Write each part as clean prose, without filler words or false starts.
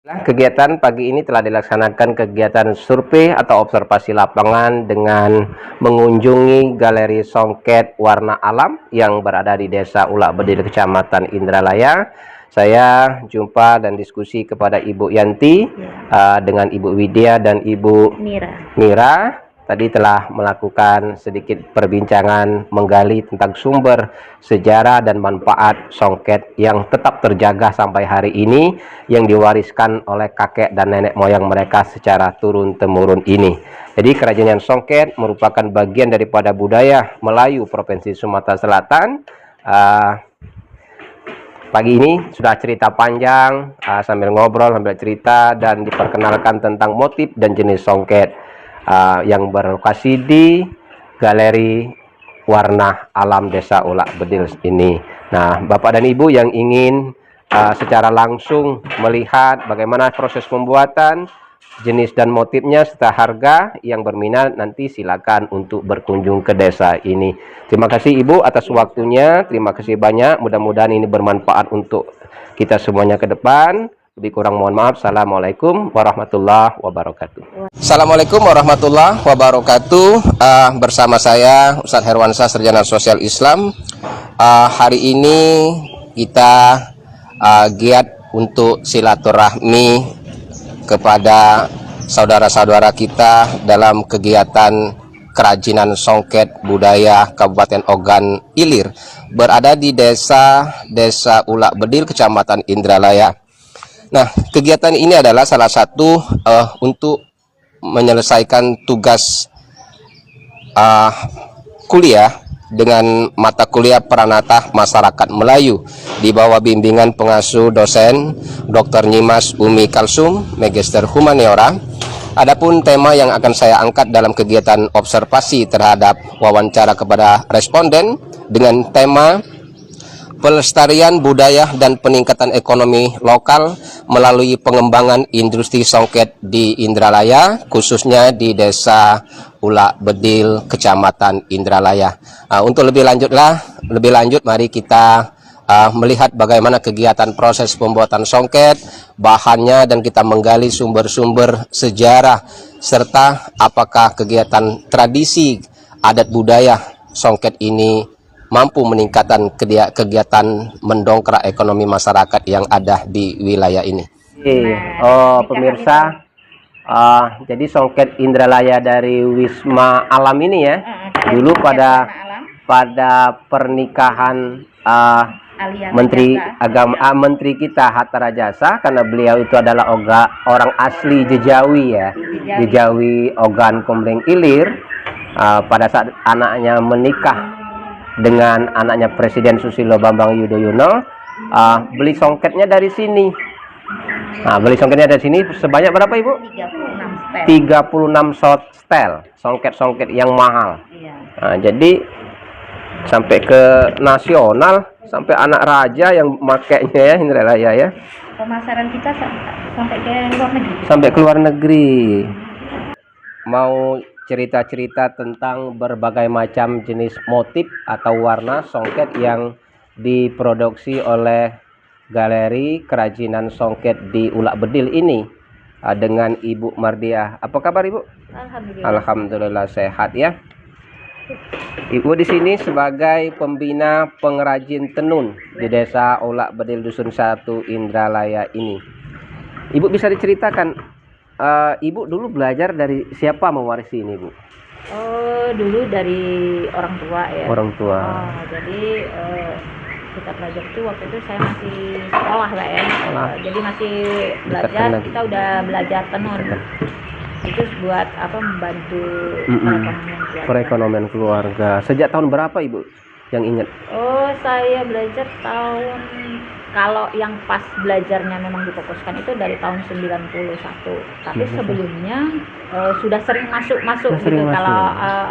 Kegiatan pagi ini telah dilaksanakan kegiatan survei atau observasi lapangan dengan mengunjungi Galeri Songket Warna Alam yang berada di Desa Ulak Bedil, Kecamatan Indralaya. Saya jumpa dan diskusi kepada Ibu Yanti dengan Ibu Widya dan Ibu Mira. Tadi telah melakukan sedikit perbincangan menggali tentang sumber sejarah dan manfaat songket yang tetap terjaga sampai hari ini, yang diwariskan oleh kakek dan nenek moyang mereka secara turun-temurun ini. Jadi kerajinan songket merupakan bagian daripada budaya Melayu Provinsi Sumatera Selatan. Pagi ini sudah cerita panjang, sambil ngobrol, sambil cerita dan diperkenalkan tentang motif dan jenis songket yang berlokasi di Galeri Warna Alam Desa Ulak Bedil ini. Nah, Bapak dan Ibu yang ingin secara langsung melihat bagaimana proses pembuatan, jenis dan motifnya serta harga, yang berminat nanti silakan untuk berkunjung ke desa ini. Terima kasih Ibu atas waktunya, terima kasih banyak, mudah-mudahan ini bermanfaat untuk kita semuanya ke depan. Lebih kurang mohon maaf. Assalamualaikum warahmatullahi wabarakatuh. Assalamualaikum warahmatullahi wabarakatuh. Bersama saya Ustadz Herwansyah, Sarjana Sosial Islam. Hari ini kita giat untuk silaturahmi kepada saudara-saudara kita dalam kegiatan kerajinan songket budaya Kabupaten Ogan Ilir, berada di Desa Ulak Bedil, Kecamatan Indralaya. Nah, kegiatan ini adalah salah satu untuk menyelesaikan tugas kuliah dengan mata kuliah Pranata Masyarakat Melayu di bawah bimbingan pengasuh dosen Dr. Nyimas Umi Kalsum, Magister Humaniora. Adapun tema yang akan saya angkat dalam kegiatan observasi terhadap wawancara kepada responden dengan tema pelestarian budaya dan peningkatan ekonomi lokal melalui pengembangan industri songket di Indralaya, khususnya di Desa Ulak Bedil, Kecamatan Indralaya. Untuk lebih lanjut, mari kita melihat bagaimana kegiatan proses pembuatan songket, bahannya, dan kita menggali sumber-sumber sejarah serta apakah kegiatan tradisi adat budaya songket ini mampu meningkatkan kegiatan mendongkrak ekonomi masyarakat yang ada di wilayah ini. Pemirsa, jadi songket Indralaya dari Wisma Alam ini ya, dulu pada pernikahan Menteri Agama, Menteri kita Hatta Rajasa, karena beliau itu adalah orang asli Jejawi ya, Jejawi Ogan Komering Ilir. Pada saat anaknya menikah dengan anaknya Presiden Susilo Bambang Yudhoyono, beli songketnya dari sini. Beli songketnya dari sini sebanyak berapa Ibu? 36 setel songket-songket yang mahal. Jadi sampai ke nasional, sampai anak raja yang makainya ya, Indralaya ya. Pemasaran kita sampai ke luar negeri. Sampai ke luar negeri. Mau cerita-cerita tentang berbagai macam jenis motif atau warna songket yang diproduksi oleh Galeri Kerajinan Songket di Ulak Bedil ini dengan Ibu Mardiah. Apa kabar Ibu? Alhamdulillah. Alhamdulillah sehat ya. Ibu di sini sebagai pembina pengrajin tenun di Desa Ulak Bedil Dusun 1 Indralaya ini. Ibu bisa diceritakan, Ibu dulu belajar dari siapa mewarisi ini, Bu? Dulu dari orang tua ya. Orang tua. Jadi kita belajar itu waktu itu saya masih sekolah lah ya. Jadi masih belajar, kita udah belajar tenun. Itu buat apa, membantu perekonomian keluarga. Sejak tahun berapa Ibu yang ingat? Saya belajar tahun, kalau yang pas belajarnya memang difokuskan itu dari tahun 91. Tapi sebelumnya sudah sering masuk gitu. Kalau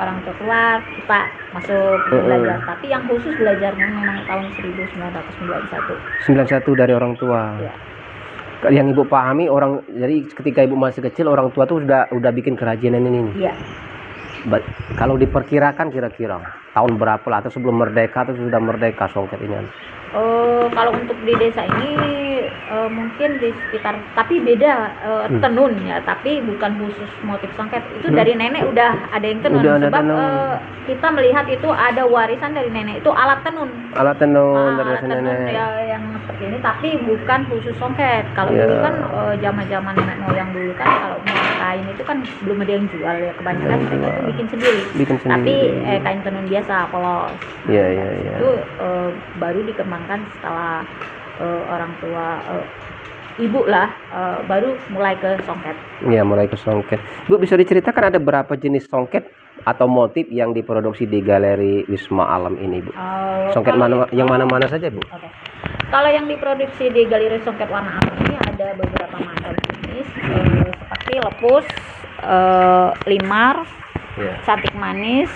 orang tua keluar, kita masuk belajar. Tapi yang khusus belajarnya memang tahun 1991. 91 dari orang tua. Ya. Yang Ibu pahami, jadi ketika Ibu masih kecil orang tua tuh udah bikin kerajinan ini. Iya. Kalau diperkirakan kira-kira tahun berapa lah, atau sebelum merdeka atau sudah merdeka songket ini? Kalau untuk di desa ini mungkin di sekitar, tapi beda tenun ya, tapi bukan khusus motif songket. Itu dari nenek udah ada yang tenun, Udah ada sebab tenun. kita melihat itu ada warisan dari nenek, itu alat tenun. Alat tenun dari Alat tenun nenek. ya, yang seperti ini, tapi bukan khusus songket. Kalau Ya. dulu kan zaman-zaman nenek moyang dulu kan, kalau mau kain itu kan belum ada yang jual ya, kebanyakan Belum mereka jual. tuh bikin sendiri. Bikin Tapi sendiri. kain tenun biasa polos. Iya. Itu baru dikembangkan setelah orang tua ibu lah baru mulai ke songket. Iya, mulai ke songket. Bu, bisa diceritakan ada berapa jenis songket atau motif yang diproduksi di Galeri Wisma Alam ini, Bu? Songket yang mana-mana saja, Bu? Oke. Kalau yang diproduksi di Galeri Songket Warna Alam ini ada beberapa macam jenis, seperti lepus, limar, Iya. cantik manis,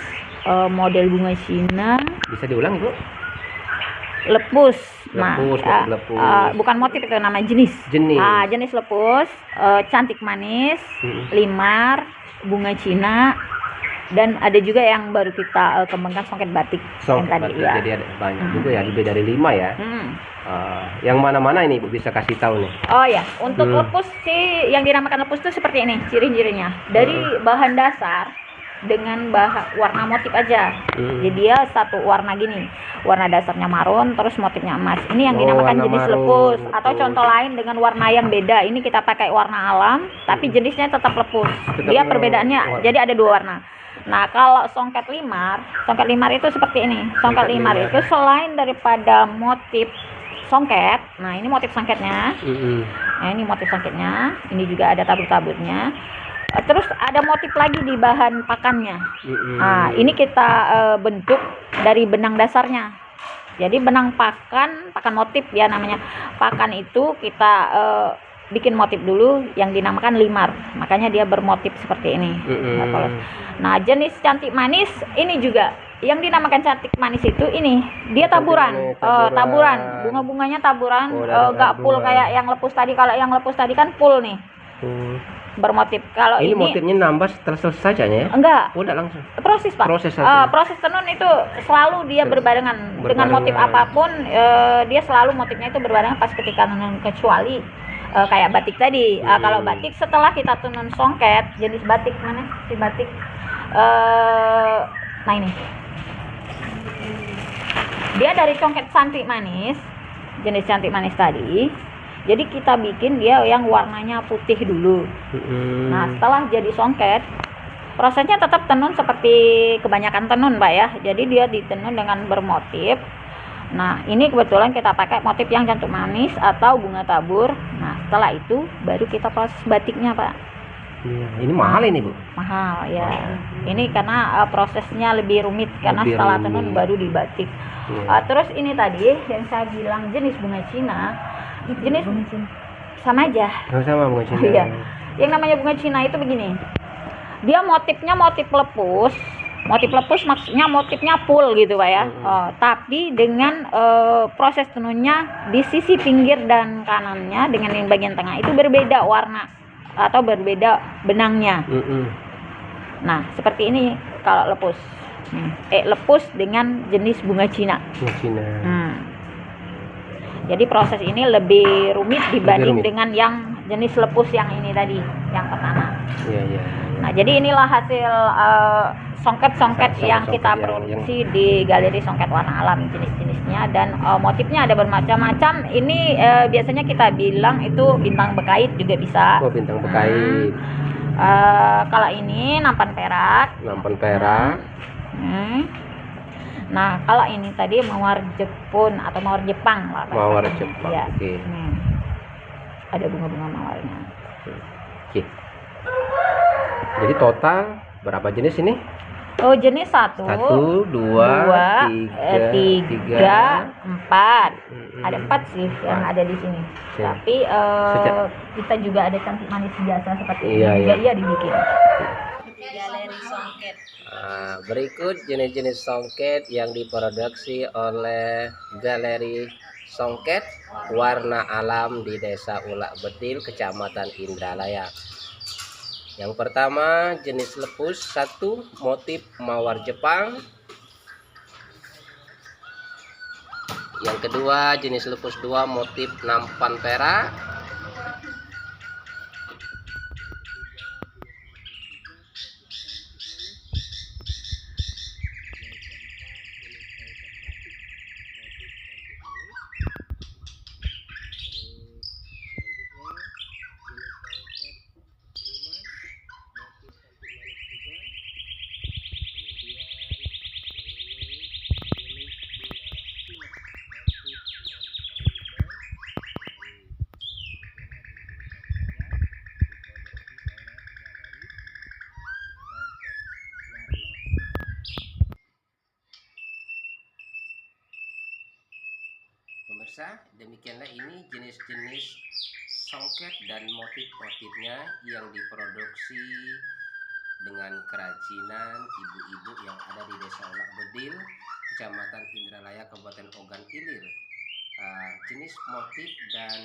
model bunga Cina, Bisa diulang, Bu? lepus. Lepus, lepus. Bukan motif, itu nama jenis. Jenis. Jenis lepus, cantik manis, limar, bunga Cina, dan ada juga yang baru kita kembangkan songket batik. Songket yang tadi batik. ya. Jadi ada banyak juga ya, lebih dari 5 ya. Yang mana-mana ini, Bu, bisa kasih tahu nih? Oh ya, untuk lepus sih yang dinamakan lepus itu seperti ini ciri-cirinya. Dari bahan dasar dengan warna motif aja. Jadi dia satu warna gini, warna dasarnya marun, terus motifnya emas. Ini yang dinamakan warna jenis marun, lepus. lepus. Atau contoh lain dengan warna yang beda. Ini kita pakai warna alam, tapi jenisnya tetap lepus. Dia perbedaannya, jadi ada 2 warna. Nah, kalau songket limar itu seperti ini. Songket limar itu selain daripada motif songket, nah ini motif songketnya. Nah, ini motif songketnya. Ini juga ada tabur-taburnya. Terus ada motif lagi di bahan pakannya. Nah, ini kita bentuk dari benang dasarnya. Jadi benang pakan motif ya namanya. Pakan itu kita bikin motif dulu yang dinamakan limar. Makanya dia bermotif seperti ini. Nah, jenis cantik manis ini juga yang dinamakan cantik manis itu ini dia taburan. Taburan. Bunga-bunganya taburan, gak full kayak yang lepus tadi. Kalau yang lepus tadi kan full nih. Bermotif. Kalau ini ini motifnya nambah setelah selesai saja ya? enggak. Udah langsung. Proses, Pak. Proses saja. Proses tenun itu selalu dia berbarengan dengan motif apapun. Dia selalu motifnya itu berbarengan pas ketika tenun, kecuali kayak batik tadi. Kalau batik setelah kita tenun songket, jenis batik mana si batik? Nah ini. Dia dari songket cantik manis, jenis cantik manis tadi. Jadi kita bikin dia yang warnanya putih dulu. Nah, setelah jadi songket, prosesnya tetap tenun seperti kebanyakan tenun, Pak ya. Jadi dia ditenun dengan bermotif. Nah, ini kebetulan kita pakai motif yang cantik manis atau bunga tabur. Nah, setelah itu baru kita proses batiknya, Pak. Ini mahal ini, Bu? Mahal ya. Ini karena prosesnya lebih rumit karena setelah tenun baru dibatik. Terus ini tadi yang saya bilang jenis bunga Cina. Jenis sama aja. Sama bunga Cina. Iya. Yang namanya bunga Cina itu begini. Dia motifnya motif lepus. Motif lepus maksudnya motifnya full gitu, Pak ya. Tapi dengan proses tenunnya di sisi pinggir dan kanannya dengan yang bagian tengah itu berbeda warna atau berbeda benangnya. Nah, seperti ini kalau lepus. Lepus dengan jenis bunga Cina. Bunga Cina. Jadi proses ini lebih rumit dibanding dengan yang jenis lepus yang ini tadi, yang pertama. Iya. Nah, jadi inilah hasil songket-songket yang kita produksi di Galeri Songket Warna Alam, jenis-jenisnya dan motifnya ada bermacam-macam. Ini biasanya kita bilang itu bintang bekait juga bisa. Oh, bintang bekait. Kalau ini nampan perak. Nampan perak. Nah, kalau ini tadi mawar Jepun atau mawar Jepang lah. Mawar Jepang. Ya. Oke. Ada bunga-bunga mawarnya. Oke. Jadi total berapa jenis ini? Oh, jenis 1, 2, 3, 4. Ada 4 sih yang ada di sini. Tapi kita juga ada cantik manis biasa seperti ini juga iya dibikin. Galeri songket. Berikut jenis-jenis songket yang diproduksi oleh Galeri Songket Warna Alam di Desa Ulak Bedil, Kecamatan Indralaya. Yang pertama jenis lepus 1, motif mawar Jepang. Yang kedua jenis lupus 2 motif nampan perak. Pemirsa, demikianlah ini jenis-jenis songket dan motif-motifnya yang diproduksi dengan kerajinan ibu-ibu yang ada di Desa Olak Bedil, Kecamatan Indralaya, Kabupaten Ogan Ilir. Jenis motif dan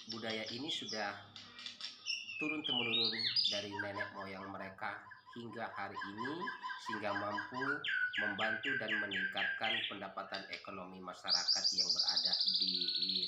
budaya ini sudah turun-temurun dari nenek moyang mereka hingga hari ini, sehingga mampu membantu dan meningkatkan pendapatan ekonomi masyarakat yang berada di